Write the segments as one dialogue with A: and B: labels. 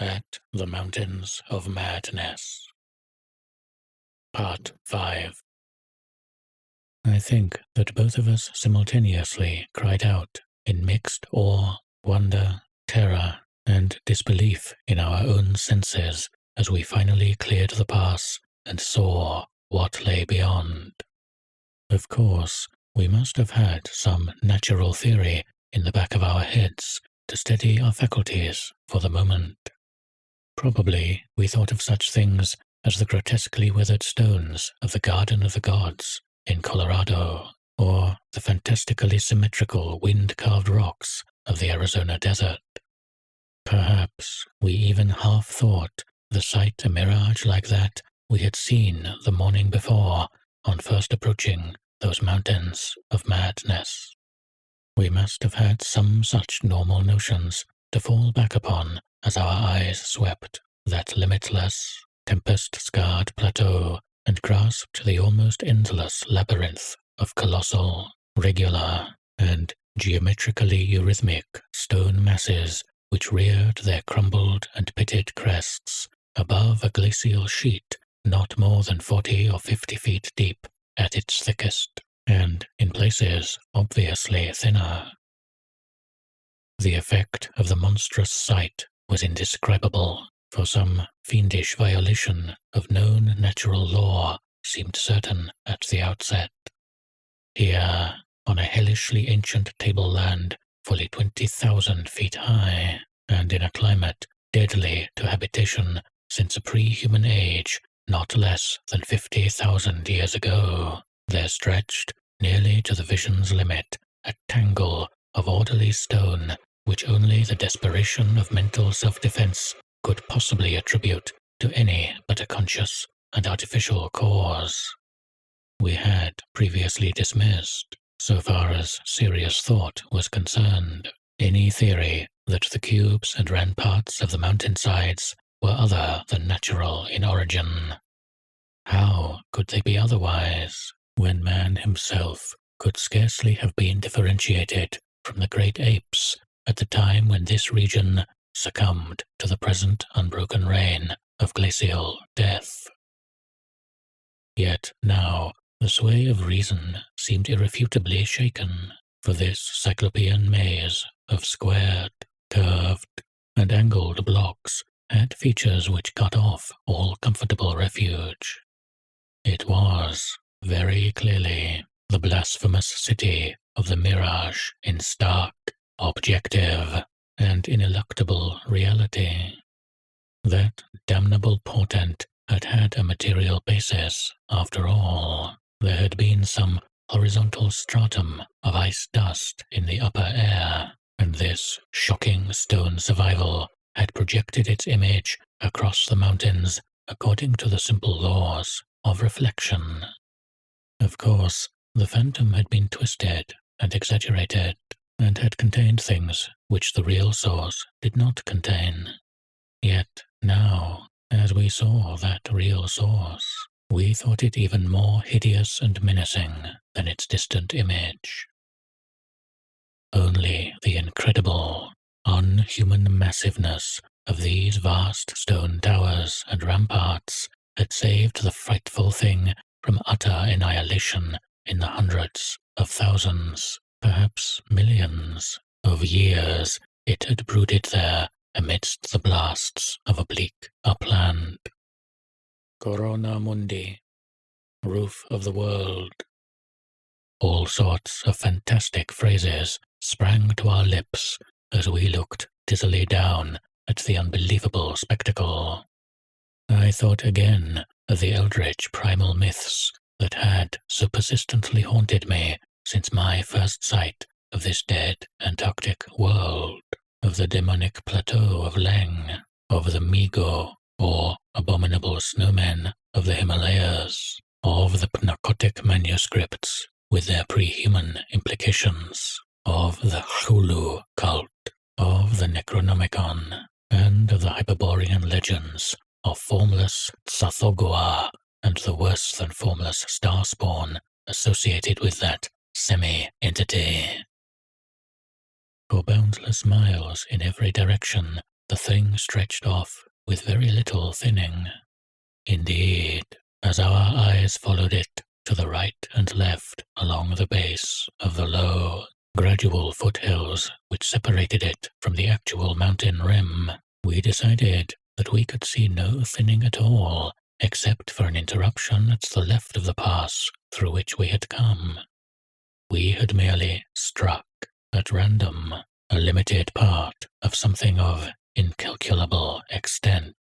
A: At the Mountains of Madness. Part 5. I think that both of us simultaneously cried out in mixed awe, wonder, terror, and disbelief in our own senses as we finally cleared the pass and saw what lay beyond. Of course, we must have had some natural theory in the back of our heads to steady our faculties for the moment. Probably we thought of such things as the grotesquely weathered stones of the Garden of the Gods in Colorado, or the fantastically symmetrical wind-carved rocks of the Arizona desert. Perhaps we even half thought the sight a mirage like that we had seen the morning before on first approaching those mountains of madness. We must have had some such normal notions to fall back upon as our eyes swept that limitless, tempest-scarred plateau and grasped the almost endless labyrinth of colossal, regular, and geometrically eurythmic stone masses which reared their crumbled and pitted crests above a glacial sheet not more than 40 or 50 feet deep at its thickest, and in places obviously thinner. The effect of the monstrous sight was indescribable, for some fiendish violation of known natural law seemed certain at the outset. Here, on a hellishly ancient tableland fully 20,000 feet high, and in a climate deadly to habitation since a pre-human age not less than 50,000 years ago, there stretched, nearly to the vision's limit, a tangle of orderly stone which only the desperation of mental self-defense could possibly attribute to any but a conscious and artificial cause. We had previously dismissed, so far as serious thought was concerned, any theory that the cubes and ramparts of the mountainsides were other than natural in origin. How could they be otherwise, when man himself could scarcely have been differentiated from the great apes at the time when this region succumbed to the present unbroken reign of glacial death? Yet now the sway of reason seemed irrefutably shaken, for this cyclopean maze of squared, curved, and angled blocks had features which cut off all comfortable refuge. It was, very clearly, the blasphemous city of the mirage in stark, objective, and ineluctable reality. That damnable portent had had a material basis, after all. There had been some horizontal stratum of ice dust in the upper air, and this shocking stone survival had projected its image across the mountains according to the simple laws of reflection. Of course, the phantom had been twisted and exaggerated, and had contained things which the real source did not contain. Yet now, as we saw that real source, we thought it even more hideous and menacing than its distant image. Only the incredible, unhuman massiveness of these vast stone towers and ramparts had saved the frightful thing from utter annihilation in the hundreds of thousands, perhaps millions, of years it had brooded there amidst the blasts of a bleak upland. Corona Mundi, roof of the world. All sorts of fantastic phrases sprang to our lips as we looked dizzily down at the unbelievable spectacle. I thought again of the eldritch primal myths that had so persistently haunted me since my first sight of this dead Antarctic world, of the demonic plateau of Leng, of the Migo, or abominable snowmen of the Himalayas, of the Pnakotic manuscripts with their pre-human implications, of the Hulu cult, of the Necronomicon, and of the Hyperborean legends of formless Tsathoggua and the worse-than-formless star-spawn associated with that semi-entity. For boundless miles in every direction, the thing stretched off with very little thinning. Indeed, as our eyes followed it to the right and left along the base of the low, gradual foothills which separated it from the actual mountain rim, we decided that we could see no thinning at all, except for an interruption at the left of the pass through which we had come. We had merely struck, at random, a limited part of something of incalculable extent.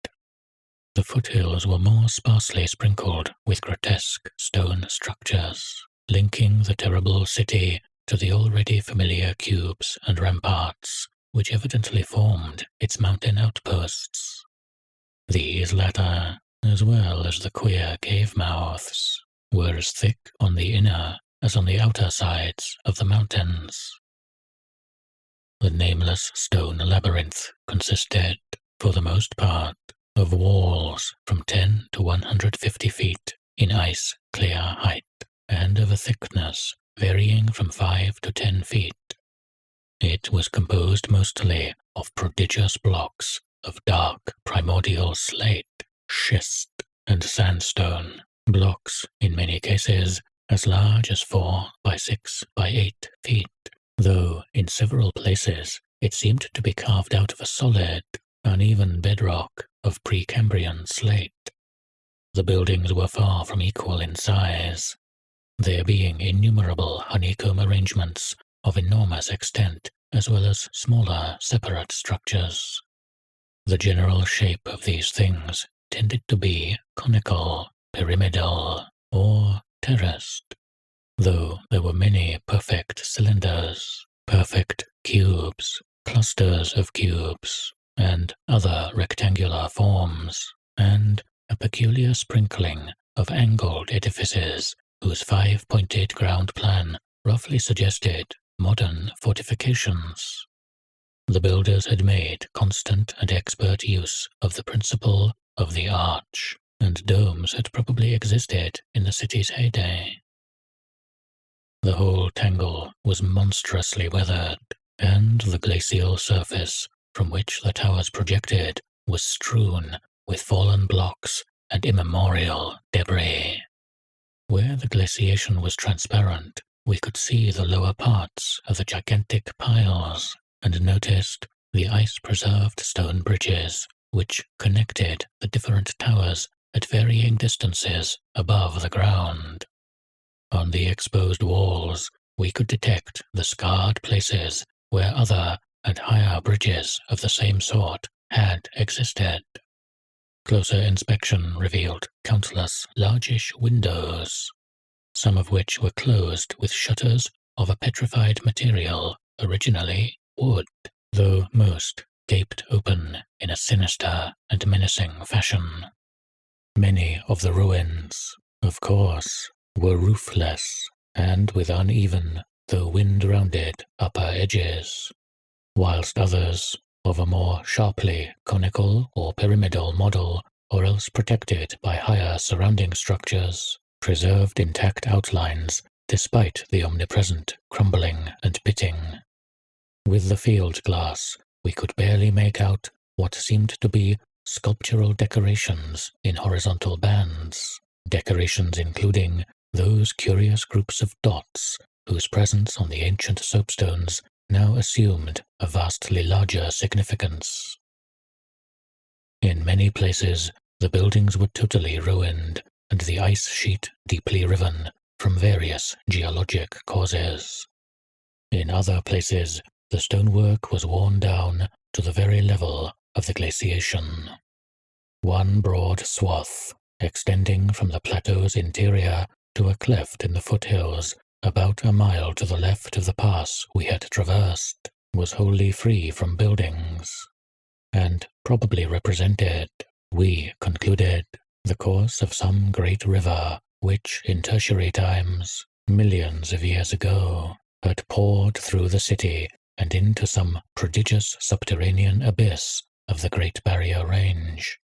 A: The foothills were more sparsely sprinkled with grotesque stone structures, linking the terrible city to the already familiar cubes and ramparts, which evidently formed its mountain outposts. These latter, as well as the queer cave mouths, were as thick on the inner as on the outer sides of the mountains. The nameless stone labyrinth consisted, for the most part, of walls from 10 to 150 feet in ice-clear height, and of a thickness varying from 5 to 10 feet. It was composed mostly of prodigious blocks of dark primordial slate, schist, and sandstone, blocks, in many cases, as large as 4 by 6 by 8 feet, though in several places it seemed to be carved out of a solid, uneven bedrock of Precambrian slate. The buildings were far from equal in size, there being innumerable honeycomb arrangements of enormous extent, as well as smaller separate structures. The general shape of these things tended to be conical, pyramidal, or terraced, though there were many perfect cylinders, perfect cubes, clusters of cubes, and other rectangular forms, and a peculiar sprinkling of angled edifices whose 5-pointed ground plan roughly suggested modern fortifications. The builders had made constant and expert use of the principle of the arch, and domes had probably existed in the city's heyday. The whole tangle was monstrously weathered, and the glacial surface from which the towers projected was strewn with fallen blocks and immemorial debris. Where the glaciation was transparent, we could see the lower parts of the gigantic piles, and noticed the ice-preserved stone bridges which connected the different towers at varying distances above the ground. On the exposed walls, we could detect the scarred places where other and higher bridges of the same sort had existed. Closer inspection revealed countless largish windows, some of which were closed with shutters of a petrified material, originally wood, though most gaped open in a sinister and menacing fashion. Many of the ruins, of course, were roofless and with uneven, though wind-rounded, upper edges, whilst others, of a more sharply conical or pyramidal model, or else protected by higher surrounding structures, preserved intact outlines despite the omnipresent crumbling and pitting. With the field glass, we could barely make out what seemed to be sculptural decorations in horizontal bands, decorations including those curious groups of dots whose presence on the ancient soapstones now assumed a vastly larger significance. In many places, the buildings were totally ruined, and the ice sheet deeply riven from various geologic causes. In other places, the stonework was worn down to the very level of the glaciation. One broad swath, extending from the plateau's interior to a cleft in the foothills about a mile to the left of the pass we had traversed, was wholly free from buildings, and probably represented, we concluded, the course of some great river which, in tertiary times, millions of years ago, had poured through the city and into some prodigious subterranean abyss of the Great Barrier Range.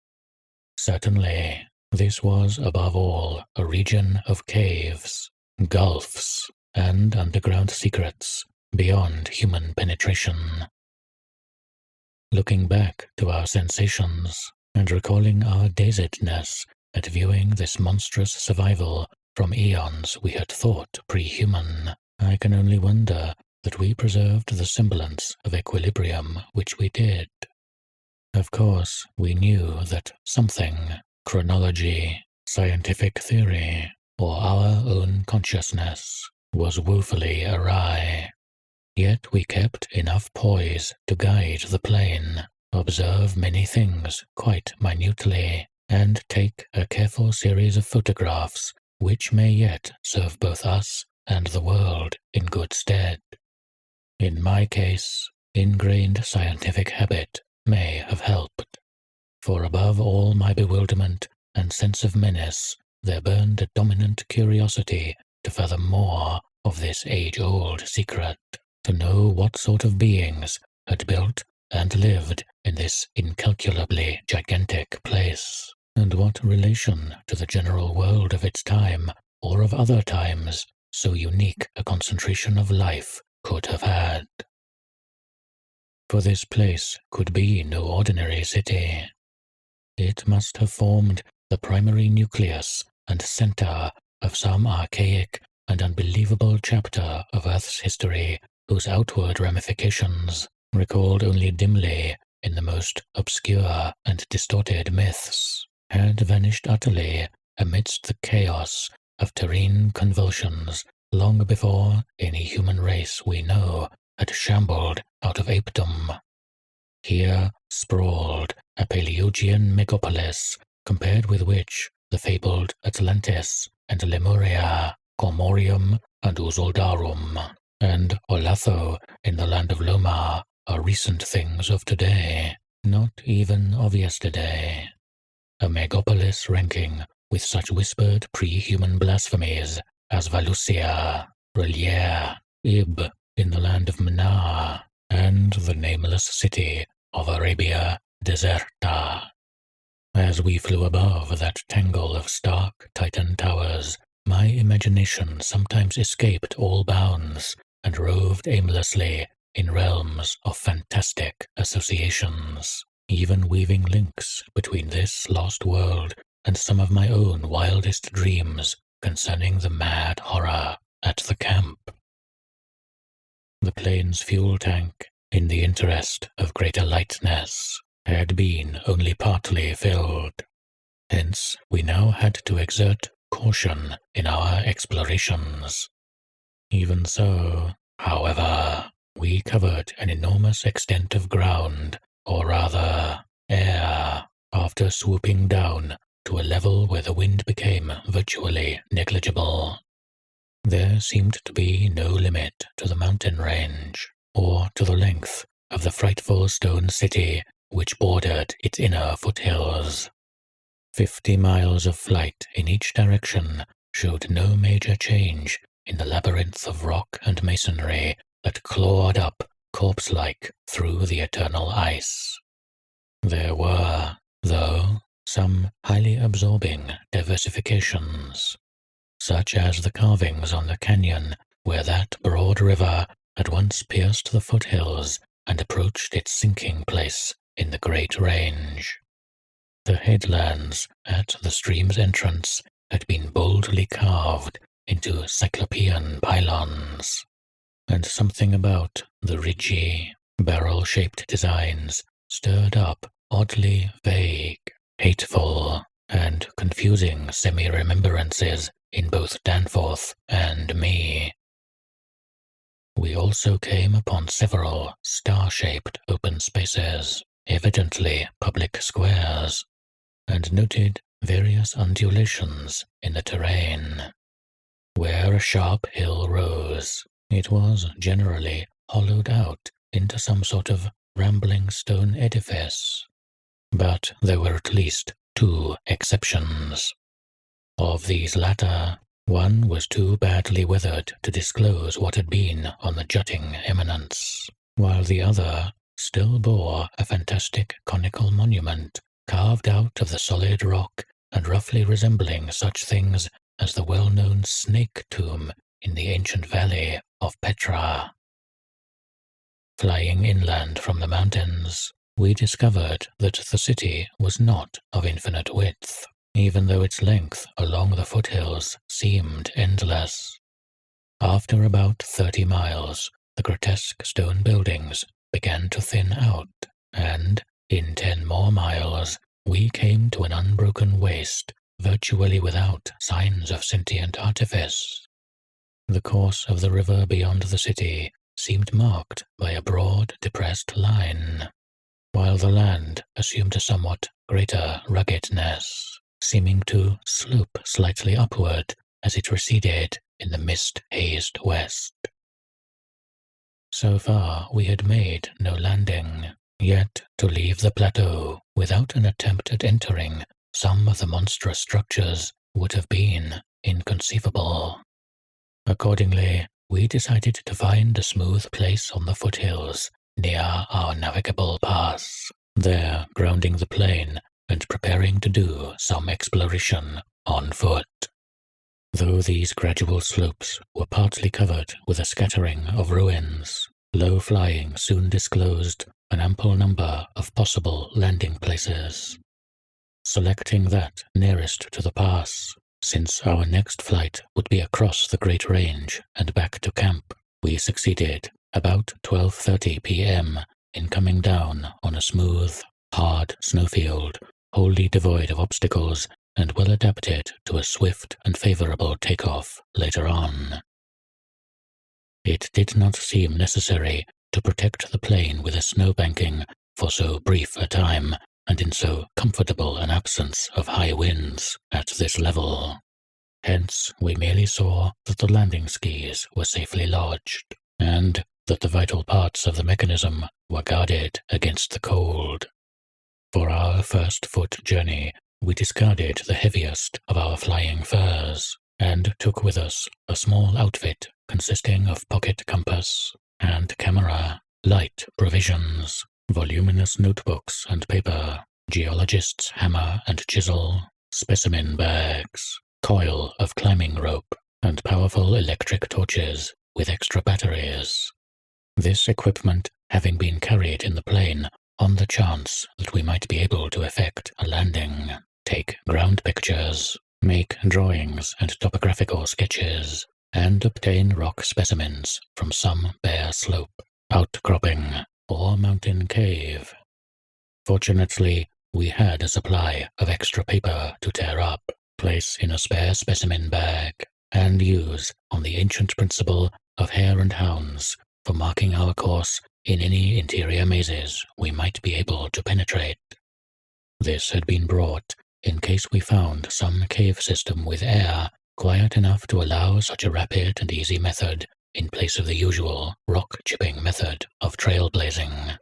A: Certainly, this was above all a region of caves, gulfs, and underground secrets beyond human penetration. looking back to our sensations and recalling our dazedness at viewing this monstrous survival from eons we had thought pre-human, I can only wonder that we preserved the semblance of equilibrium which we did. Of course, we knew that something, chronology, scientific theory, or our own consciousness, was woefully awry. Yet we kept enough poise to guide the plane, observe many things quite minutely, and take a careful series of photographs which may yet serve both us and the world in good stead. In my case, ingrained scientific habit may have helped, for above all my bewilderment and sense of menace, there burned a dominant curiosity to fathom more of this age-old secret, to know what sort of beings had built and lived in this incalculably gigantic place, and what relation to the general world of its time, or of other times, so unique a concentration of life could have had. For this place could be no ordinary city. It must have formed the primary nucleus and center of some archaic and unbelievable chapter of Earth's history whose outward ramifications, recalled only dimly in the most obscure and distorted myths, had vanished utterly amidst the chaos of terrene convulsions long before any human race we know had shambled out of apedom. Here sprawled a Paleogean megapolis, compared with which the fabled Atlantis and Lemuria, Cormorium and Uzuldarum, and Olatho in the land of Lomar are recent things of today, not even of yesterday. A megapolis ranking with such whispered pre-human blasphemies as Valusia, Relier, Ib in the land of Mnar, and the nameless city of Arabia Deserta. As we flew above that tangle of stark Titan towers, my imagination sometimes escaped all bounds and roved aimlessly in realms of fantastic associations, even weaving links between this lost world and some of my own wildest dreams concerning the mad horror at the camp. The plane's fuel tank, in the interest of greater lightness, had been only partly filled. Hence, we now had to exert caution in our explorations. Even so, however, we covered an enormous extent of ground, or rather, air, after swooping down to a level where the wind became virtually negligible. There seemed to be no limit to the mountain range, or to the length of the frightful stone city which bordered its inner foothills. 50 miles of flight in each direction showed no major change in the labyrinth of rock and masonry that clawed up corpse-like through the eternal ice. There were, though, some highly absorbing diversifications, such as the carvings on the canyon where that broad river had once pierced the foothills and approached its sinking place in the Great Range. The headlands at the stream's entrance had been boldly carved into cyclopean pylons, and something about the ridgy, barrel-shaped designs stirred up oddly vague, hateful, and confusing semi-remembrances in both Danforth and me. We also came upon several star-shaped open spaces, evidently public squares, and noted various undulations in the terrain. Where a sharp hill rose, it was generally hollowed out into some sort of rambling stone edifice. But there were at least 2 exceptions. Of these latter, one was too badly weathered to disclose what had been on the jutting eminence, while the other still bore a fantastic conical monument carved out of the solid rock and roughly resembling such things as the well-known snake tomb in the ancient valley of Petra. Flying inland from the mountains, we discovered that the city was not of infinite width, even though its length along the foothills seemed endless. After about 30 miles, the grotesque stone buildings began to thin out, and in 10 more miles, we came to an unbroken waste, virtually without signs of sentient artifice. The course of the river beyond the city seemed marked by a broad, depressed line, while the land assumed a somewhat greater ruggedness, seeming to slope slightly upward as it receded in the mist-hazed west. So far we had made no landing, yet to leave the plateau without an attempt at entering some of the monstrous structures would have been inconceivable. Accordingly, we decided to find a smooth place on the foothills near our navigable pass, there grounding the plane and preparing to do some exploration on foot. Though these gradual slopes were partly covered with a scattering of ruins, low flying soon disclosed an ample number of possible landing places. Selecting that nearest to the pass, since our next flight would be across the Great Range and back to camp, we succeeded about 12:30 p.m. in coming down on a smooth, hard snowfield, wholly devoid of obstacles and well adapted to a swift and favorable takeoff later on. It did not seem necessary to protect the plane with a snowbanking for so brief a time and in so comfortable an absence of high winds at this level. Hence, we merely saw that the landing skis were safely lodged, and that the vital parts of the mechanism were guarded against the cold. For our first foot journey, we discarded the heaviest of our flying furs, and took with us a small outfit consisting of pocket compass, hand camera, light provisions, voluminous notebooks and paper, geologist's hammer and chisel, specimen bags, coil of climbing rope, and powerful electric torches with extra batteries. This equipment having been carried in the plane on the chance that we might be able to effect a landing, take ground pictures, make drawings and topographical sketches, and obtain rock specimens from some bare slope, outcropping, or mountain cave. Fortunately, we had a supply of extra paper to tear up, place in a spare specimen bag, and use on the ancient principle of hare and hounds for marking our course in any interior mazes we might be able to penetrate. This had been brought in case we found some cave system with air quiet enough to allow such a rapid and easy method in place of the usual rock-chipping method of trailblazing.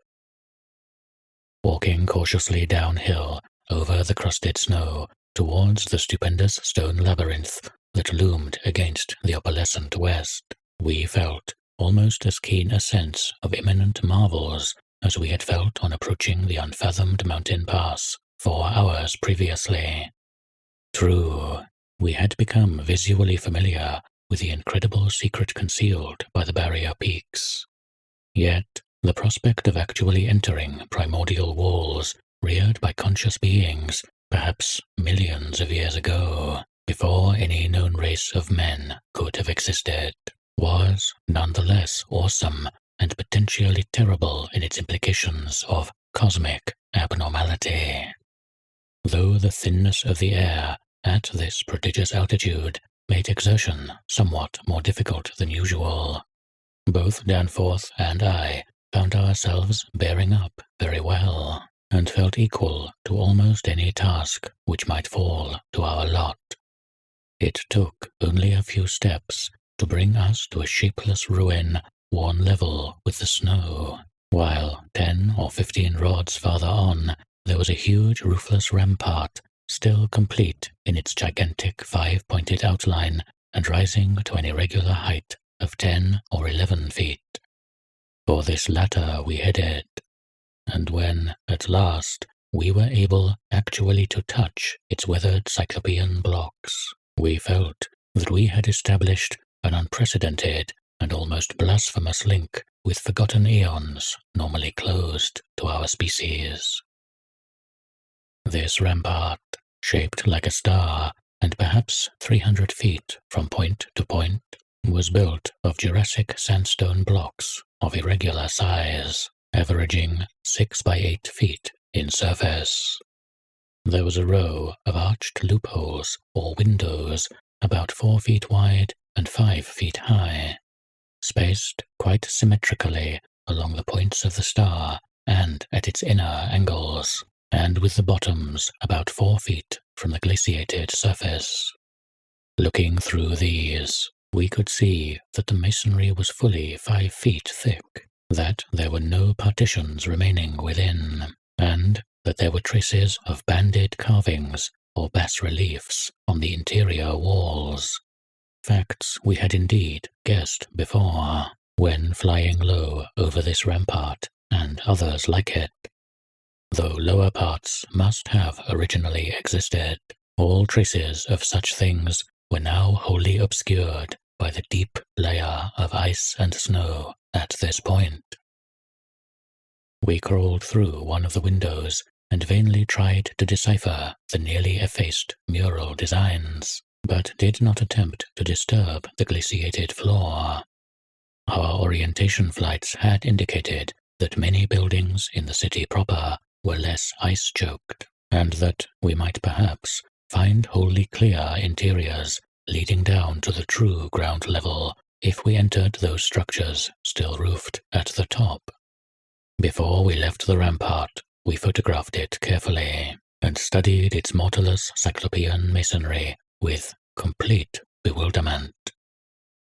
A: Walking cautiously downhill over the crusted snow towards the stupendous stone labyrinth that loomed against the opalescent west, we felt almost as keen a sense of imminent marvels as we had felt on approaching the unfathomed mountain pass 4 hours previously. True, we had become visually familiar with the incredible secret concealed by the barrier peaks. Yet, the prospect of actually entering primordial walls reared by conscious beings, perhaps millions of years ago, before any known race of men could have existed, was nonetheless awesome and potentially terrible in its implications of cosmic abnormality. Though the thinness of the air at this prodigious altitude made exertion somewhat more difficult than usual, both Danforth and I found ourselves bearing up very well, and felt equal to almost any task which might fall to our lot. It took only a few steps to bring us to a shapeless ruin worn level with the snow, while 10 or 15 rods farther on there was a huge roofless rampart, still complete in its gigantic 5-pointed outline and rising to an irregular height of 10 or 11 feet. For this latter we headed, and when, at last, we were able actually to touch its weathered cyclopean blocks, we felt that we had established an unprecedented and almost blasphemous link with forgotten eons normally closed to our species. This rampart, shaped like a star and perhaps 300 feet from point to point, was built of Jurassic sandstone blocks of irregular size, averaging 6 by 8 feet in surface. There was a row of arched loopholes or windows about 4 feet wide and 5 feet high, spaced quite symmetrically along the points of the star and at its inner angles, and with the bottoms about 4 feet from the glaciated surface. Looking through these, we could see that the masonry was fully 5 feet thick, that there were no partitions remaining within, and that there were traces of banded carvings or bas-reliefs on the interior walls. Facts we had indeed guessed before, when flying low over this rampart and others like it. Though lower parts must have originally existed, all traces of such things were now wholly obscured by the deep layer of ice and snow at this point. We crawled through one of the windows and vainly tried to decipher the nearly effaced mural designs, but did not attempt to disturb the glaciated floor. Our orientation flights had indicated that many buildings in the city proper were less ice-choked, and that we might perhaps find wholly clear interiors leading down to the true ground level if we entered those structures still roofed at the top. Before we left the rampart, we photographed it carefully and studied its mortarless cyclopean masonry with complete bewilderment.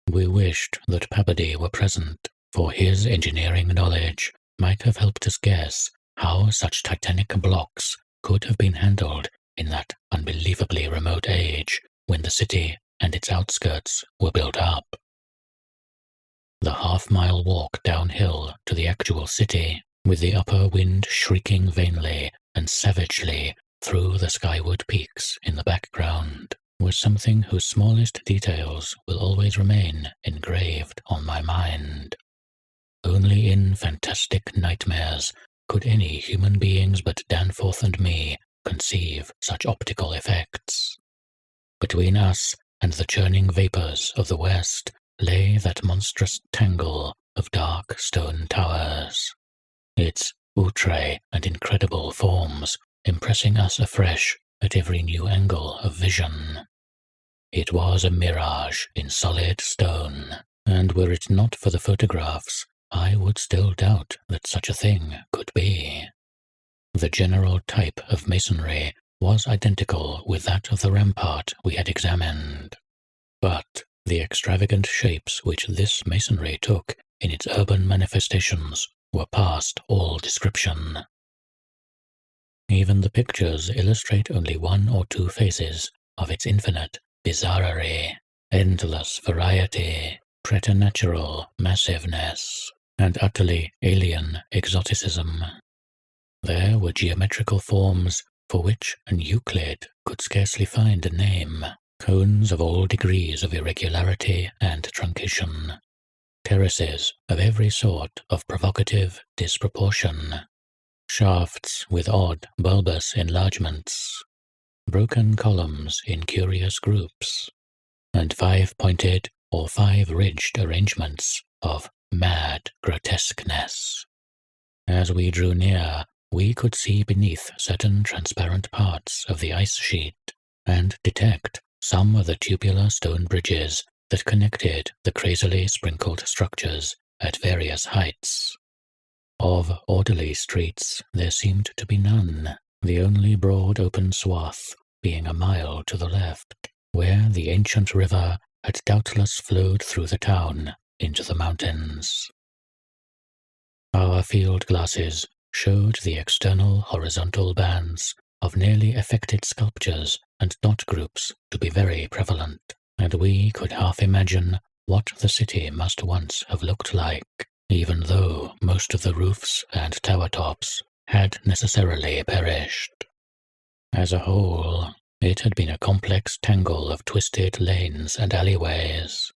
A: We wished that Pabody were present, for his engineering knowledge might have helped us guess how such titanic blocks could have been handled in that unbelievably remote age when the city and its outskirts were built up. The half-mile walk downhill to the actual city, with the upper wind shrieking vainly and savagely through the skyward peaks in the background, was something whose smallest details will always remain engraved on my mind. Only in fantastic nightmares could any human beings but Danforth and me conceive such optical effects. Between us and the churning vapours of the west lay that monstrous tangle of dark stone towers, its outre and incredible forms impressing us afresh at every new angle of vision. It was a mirage in solid stone, and were it not for the photographs, I would still doubt that such a thing could be. The general type of masonry was identical with that of the rampart we had examined, but the extravagant shapes which this masonry took in its urban manifestations were past all description. Even the pictures illustrate only one or two phases of its infinite bizarrerie, endless variety, preternatural massiveness, and utterly alien exoticism. There were geometrical forms for which an Euclid could scarcely find a name, cones of all degrees of irregularity and truncation, terraces of every sort of provocative disproportion, shafts with odd bulbous enlargements, broken columns in curious groups, and 5-pointed or 5-ridged arrangements of mad grotesqueness. As we drew near, we could see beneath certain transparent parts of the ice sheet, and detect some of the tubular stone bridges that connected the crazily sprinkled structures at various heights. Of orderly streets there seemed to be none, the only broad open swath being a mile to the left, where the ancient river had doubtless flowed through the town into the mountains. Our field glasses showed the external horizontal bands of nearly affected sculptures and dot groups to be very prevalent, and we could half imagine what the city must once have looked like, even though most of the roofs and tower tops had necessarily perished. As a whole, it had been a complex tangle of twisted lanes and alleyways,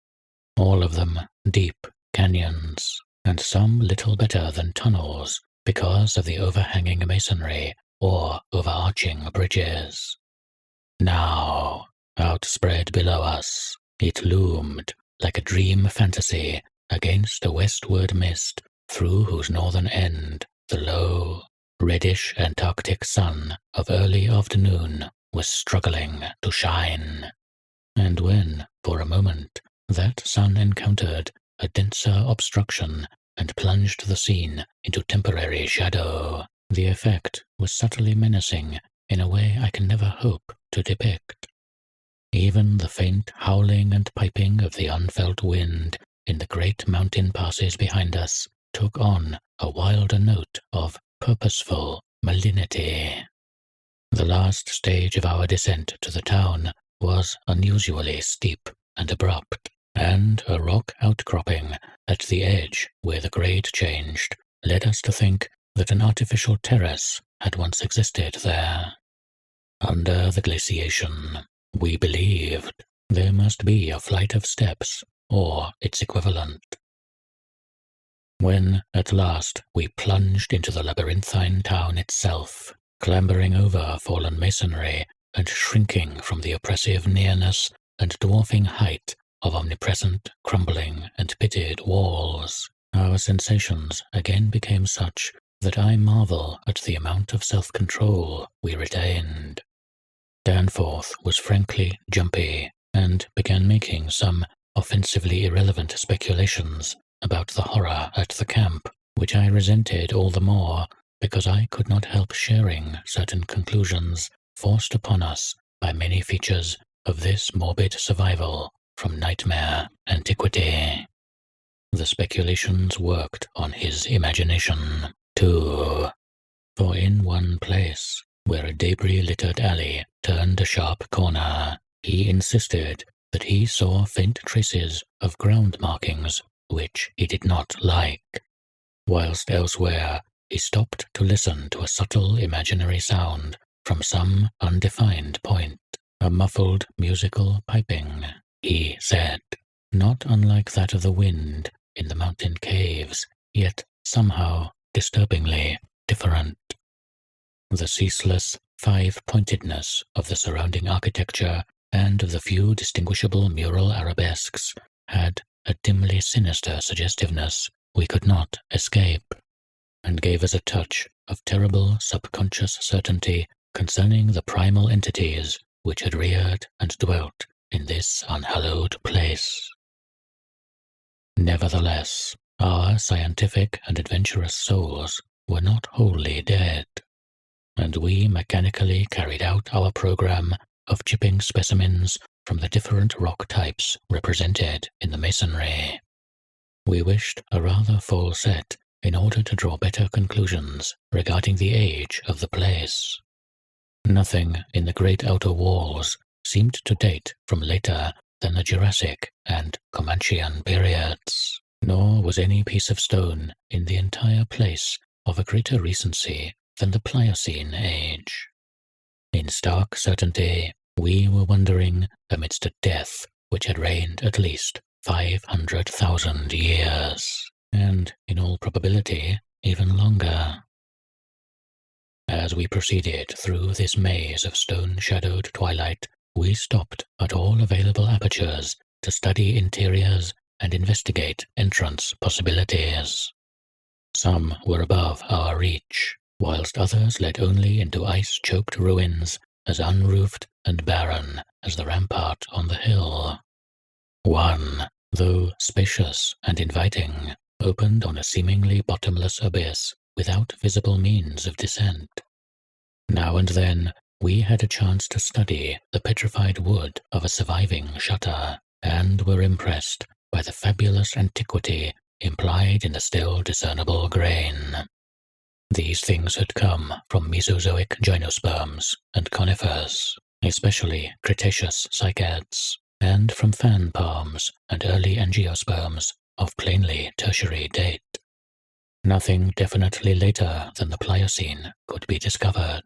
A: all of them deep canyons, and some little better than tunnels because of the overhanging masonry or overarching bridges. Now, outspread below us, it loomed like a dream fantasy against a westward mist through whose northern end the low, reddish Antarctic sun of early afternoon was struggling to shine. And when, for a moment, that sun encountered a denser obstruction and plunged the scene into temporary shadow, the effect was subtly menacing in a way I can never hope to depict. Even the faint howling and piping of the unfelt wind in the great mountain passes behind us took on a wilder note of purposeful malignity. The last stage of our descent to the town was unusually steep and abrupt, and a rock outcropping at the edge where the grade changed led us to think that an artificial terrace had once existed there. Under the glaciation, we believed there must be a flight of steps, or its equivalent. When, at last, we plunged into the labyrinthine town itself, clambering over fallen masonry and shrinking from the oppressive nearness and dwarfing height of omnipresent, crumbling, and pitted walls, our sensations again became such that I marvel at the amount of self-control we retained. Danforth was frankly jumpy and began making some offensively irrelevant speculations about the horror at the camp, which I resented all the more because I could not help sharing certain conclusions forced upon us by many features of this morbid survival from nightmare antiquity. The speculations worked on his imagination, too, for in one place, where a debris-littered alley turned a sharp corner, he insisted that he saw faint traces of ground markings which he did not like, whilst elsewhere he stopped to listen to a subtle imaginary sound from some undefined point, a muffled musical piping, he said, not unlike that of the wind in the mountain caves, yet somehow disturbingly different. The ceaseless five-pointedness of the surrounding architecture and of the few distinguishable mural arabesques had a dimly sinister suggestiveness we could not escape, and gave us a touch of terrible subconscious certainty concerning the primal entities which had reared and dwelt in this unhallowed place. Nevertheless, our scientific and adventurous souls were not wholly dead, and we mechanically carried out our program of chipping specimens from the different rock types represented in the masonry. We wished a rather full set in order to draw better conclusions regarding the age of the place. Nothing in the great outer walls seemed to date from later than the Jurassic and Comanchean periods, nor was any piece of stone in the entire place of a greater recency than the Pliocene age. In stark certainty, we were wandering amidst a death which had reigned at least 500,000 years, and, in all probability, even longer. As we proceeded through this maze of stone-shadowed twilight, we stopped at all available apertures to study interiors and investigate entrance possibilities. Some were above our reach, whilst others led only into ice-choked ruins as unroofed and barren as the rampart on the hill. One, though spacious and inviting, opened on a seemingly bottomless abyss without visible means of descent. Now and then, we had a chance to study the petrified wood of a surviving shutter, and were impressed by the fabulous antiquity implied in the still discernible grain. These things had come from Mesozoic gymnosperms and conifers, especially Cretaceous cycads, and from fan palms and early angiosperms of plainly tertiary date. Nothing definitely later than the Pliocene could be discovered.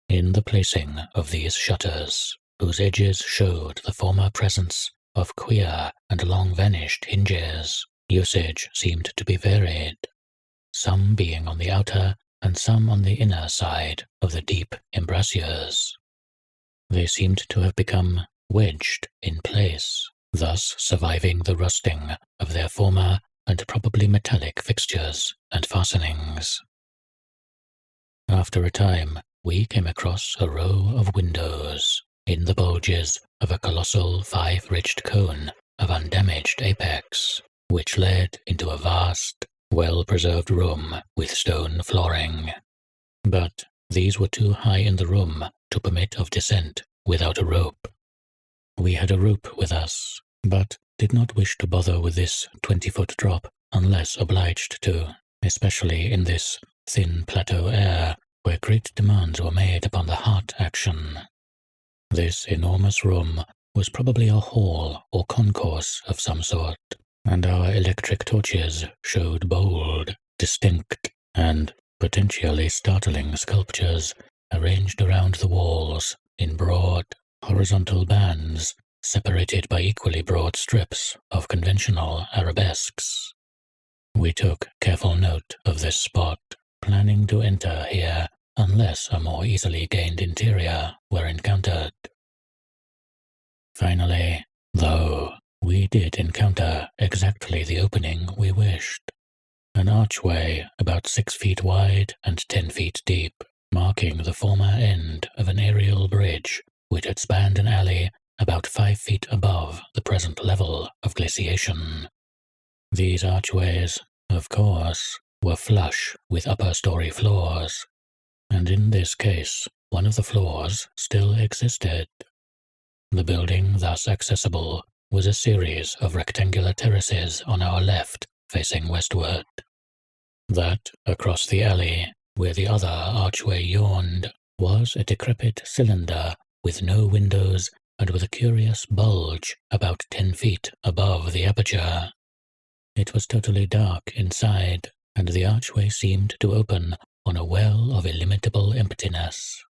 A: In the placing of these shutters, whose edges showed the former presence of queer and long-vanished hinges, Usage seemed to be varied, some being on the outer and some on the inner side of the deep embrasures. They seemed to have become wedged in place, thus surviving the rusting of their former and probably metallic fixtures and fastenings. After a time, we came across a row of windows in the bulges of a colossal five-ridged cone of undamaged apex, which led into a vast, well-preserved room with stone flooring. But these were too high in the room to permit of descent without a rope. We had a rope with us, but did not wish to bother with this 20-foot drop unless obliged to, especially in this thin plateau air where great demands were made upon the heart action. This enormous room was probably a hall or concourse of some sort, and our electric torches showed bold, distinct, and potentially startling sculptures arranged around the walls in broad, horizontal bands separated by equally broad strips of conventional arabesques. We took careful note of this spot, planning to enter here unless a more easily gained interior were encountered. Finally, though, we did encounter exactly the opening we wished. An archway about 6 feet wide and 10 feet deep, marking the former end of an aerial bridge which had spanned an alley about 5 feet above the present level of glaciation. These archways, of course, were flush with upper-story floors, and in this case, one of the floors still existed. The building thus accessible was a series of rectangular terraces on our left, facing westward. That, across the alley, where the other archway yawned, was a decrepit cylinder with no windows and with a curious bulge about 10 feet above the aperture. It was totally dark inside, and the archway seemed to open on a well of illimitable emptiness.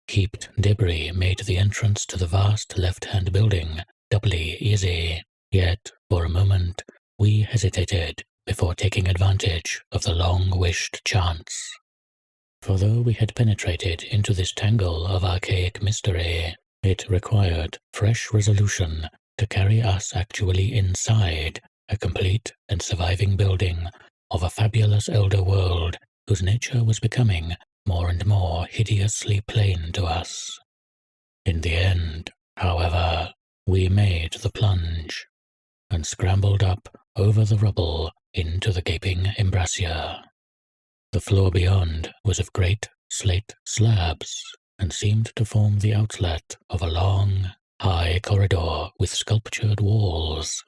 A: Heaped debris made the entrance to the vast left-hand building doubly easy, yet, for a moment, we hesitated before taking advantage of the long-wished chance. For though we had penetrated into this tangle of archaic mystery, it required fresh resolution to carry us actually inside a complete and surviving building of a fabulous elder world whose nature was becoming more and more hideously plain to us. In the end, however, we made the plunge, and scrambled up over the rubble into the gaping embrasure. The floor beyond was of great slate slabs, and seemed to form the outlet of a long, high corridor with sculptured walls.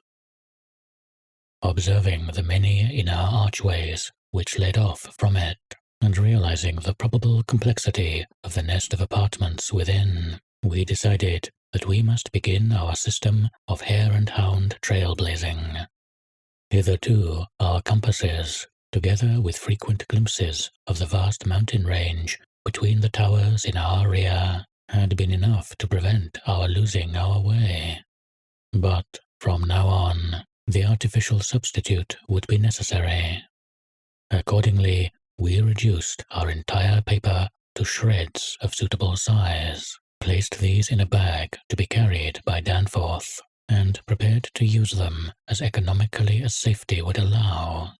A: Observing the many inner archways which led off from it, and realizing the probable complexity of the nest of apartments within, we decided that we must begin our system of hare and hound trailblazing. Hitherto, our compasses, together with frequent glimpses of the vast mountain range between the towers in our rear, had been enough to prevent our losing our way. But from now on, the artificial substitute would be necessary. Accordingly, we reduced our entire paper to shreds of suitable size, placed these in a bag to be carried by Danforth, and prepared to use them as economically as safety would allow.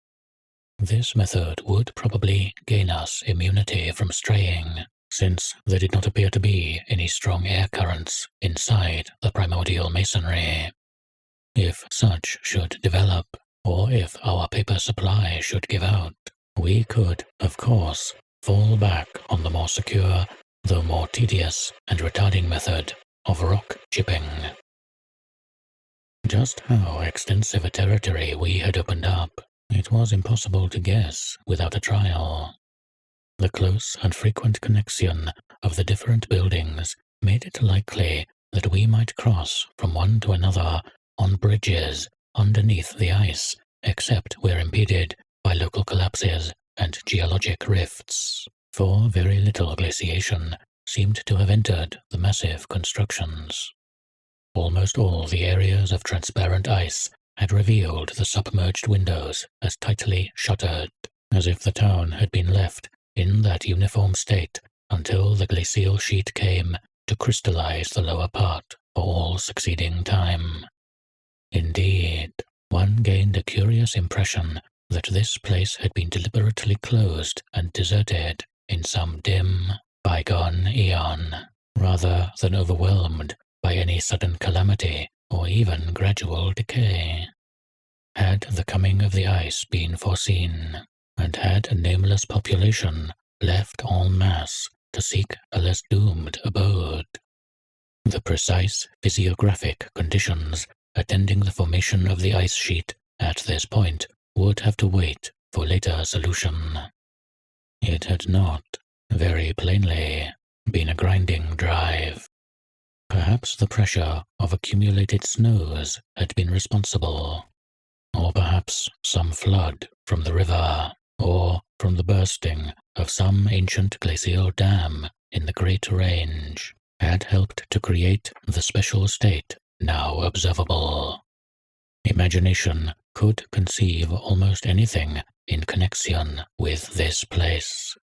A: This method would probably gain us immunity from straying, since there did not appear to be any strong air currents inside the primordial masonry. If such should develop, or if our paper supply should give out, we could, of course, fall back on the more secure, though more tedious and retarding method of rock chipping. Just how extensive a territory we had opened up, it was impossible to guess without a trial. The close and frequent connection of the different buildings made it likely that we might cross from one to another on bridges underneath the ice, except where impeded by local collapses and geologic rifts, for very little glaciation seemed to have entered the massive constructions. Almost all the areas of transparent ice had revealed the submerged windows as tightly shuttered, as if the town had been left in that uniform state until the glacial sheet came to crystallize the lower part for all succeeding time. Indeed, one gained a curious impression that this place had been deliberately closed and deserted in some dim, bygone eon, rather than overwhelmed by any sudden calamity or even gradual decay. Had the coming of the ice been foreseen, and had a nameless population left en masse to seek a less doomed abode? The precise physiographic conditions attending the formation of the ice sheet at this point would have to wait for later solution. It had not, very plainly, been a grinding drive. Perhaps the pressure of accumulated snows had been responsible, or perhaps some flood from the river, or from the bursting of some ancient glacial dam in the Great Range, had helped to create the special state now observable. Imagination could conceive almost anything in connection with this place.